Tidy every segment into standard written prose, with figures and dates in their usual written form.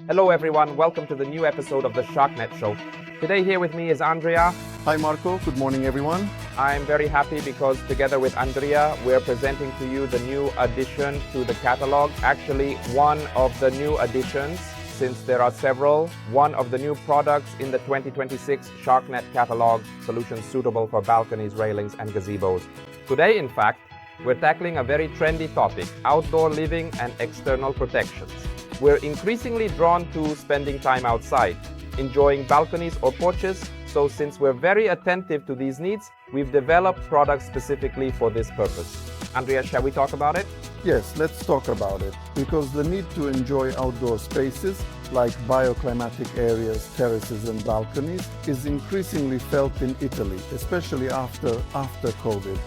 Hello everyone, welcome to the new episode of the SharkNet show. Today here with me is Andrea. Hi Marco, good morning everyone. I'm very happy because together with Andrea, we're presenting to you the new addition to the catalog. Actually, one of the new additions, since there are several, one of the new products in the 2026 SharkNet catalog, solutions suitable for balconies, railings and gazebos. Today, in fact, we're tackling a very trendy topic, outdoor living and external protections. We're increasingly drawn to spending time outside, enjoying balconies or porches, so since we're very attentive to these needs, we've developed products specifically for this purpose. Andrea, shall we talk about it? Yes, let's talk about it, because the need to enjoy outdoor spaces like bioclimatic areas, terraces and balconies is increasingly felt in Italy, especially after COVID.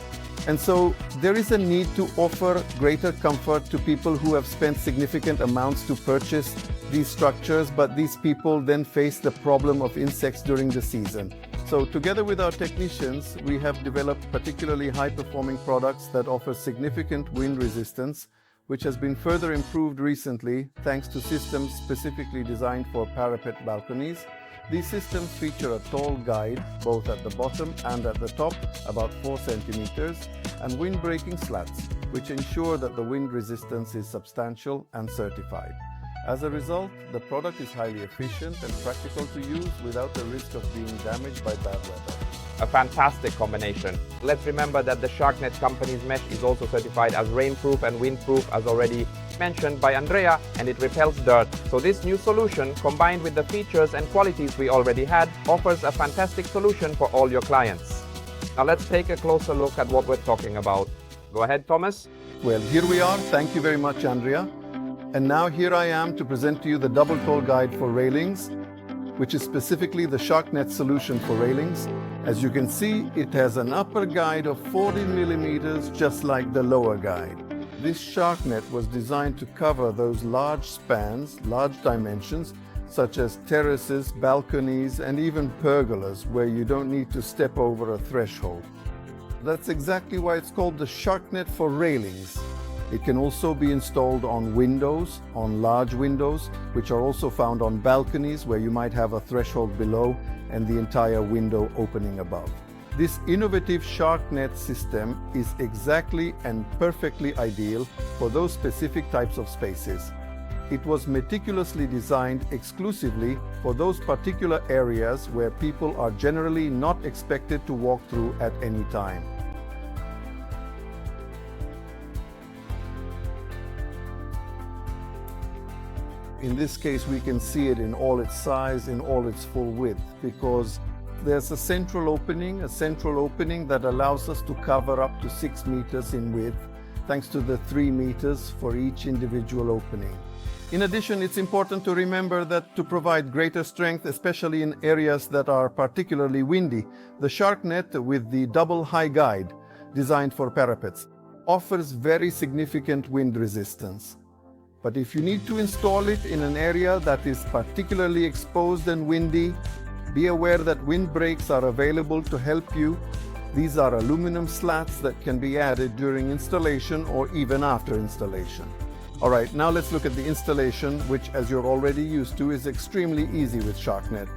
And so there is a need to offer greater comfort to people who have spent significant amounts to purchase these structures, but these people then face the problem of insects during the season. So together with our technicians, we have developed particularly high-performing products that offer significant wind resistance, which has been further improved recently thanks to systems specifically designed for parapet balconies. These systems feature a tall guide, both at the bottom and at the top, about 4 centimeters, and wind-breaking slats, which ensure that the wind resistance is substantial and certified. As a result, the product is highly efficient and practical to use without the risk of being damaged by bad weather. A fantastic combination. Let's remember that the SharkNet company's mesh is also certified as rainproof and windproof, as already mentioned by Andrea, and it repels dirt. So this new solution, combined with the features and qualities we already had, offers a fantastic solution for all your clients. Now let's take a closer look at what we're talking about. Go ahead, Thomas. Well, here we are. Thank you very much, Andrea. And now here I am to present to you the double tall guide for railings, which is specifically the SharkNet solution for railings. As you can see, it has an upper guide of 40 millimeters, just like the lower guide. This SharkNet was designed to cover those large spans, large dimensions, such as terraces, balconies, and even pergolas, where you don't need to step over a threshold. That's exactly why it's called the SharkNet for railings. It can also be installed on windows, on large windows, which are also found on balconies where you might have a threshold below and the entire window opening above. This innovative SharkNet system is exactly and perfectly ideal for those specific types of spaces. It was meticulously designed exclusively for those particular areas where people are generally not expected to walk through at any time. In this case, we can see it in all its size, in all its full width, because there's a central opening that allows us to cover up to 6 meters in width, thanks to the 3 meters for each individual opening. In addition, it's important to remember that to provide greater strength, especially in areas that are particularly windy, the SharkNet with the double high guide, designed for parapets, offers very significant wind resistance. But if you need to install it in an area that is particularly exposed and windy, be aware that wind brakes are available to help you. These are aluminum slats that can be added during installation or even after installation. All right, now let's look at the installation, which, as you're already used to, is extremely easy with SharkNet,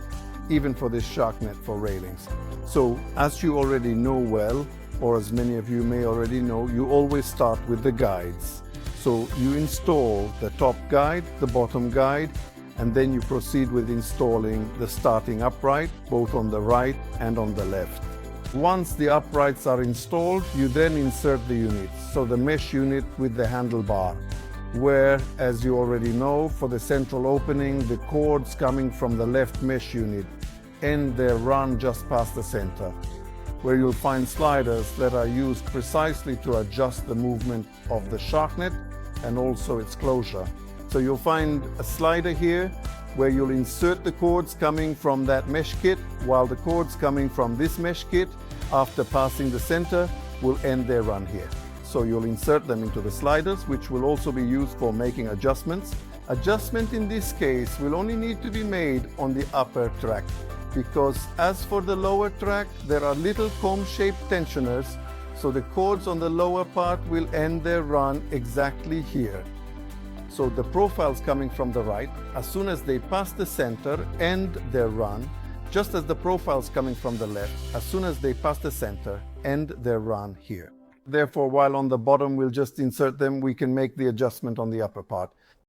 even for this SharkNet for railings. So, as you already know well, or as many of you may already know, you always start with the guides. So you install the top guide, the bottom guide, and then you proceed with installing the starting upright, both on the right and on the left. Once the uprights are installed, you then insert the units, so the mesh unit with the handlebar, where, as you already know, for the central opening, the cords coming from the left mesh unit end their run just past the center, where you'll find sliders that are used precisely to adjust the movement of the SharkNet and also its closure. So you'll find a slider here where you'll insert the cords coming from that mesh kit, while the cords coming from this mesh kit, after passing the center, will end their run here. So you'll insert them into the sliders, which will also be used for making adjustments. Adjustment in this case will only need to be made on the upper track, because as for the lower track, there are little comb-shaped tensioners, so the cords on the lower part will end their run exactly here. So the profiles coming from the right, as soon as they pass the center, end their run, just as the profiles coming from the left, as soon as they pass the center, end their run here. Therefore, while on the bottom we'll just insert them, we can make the adjustment on the upper part.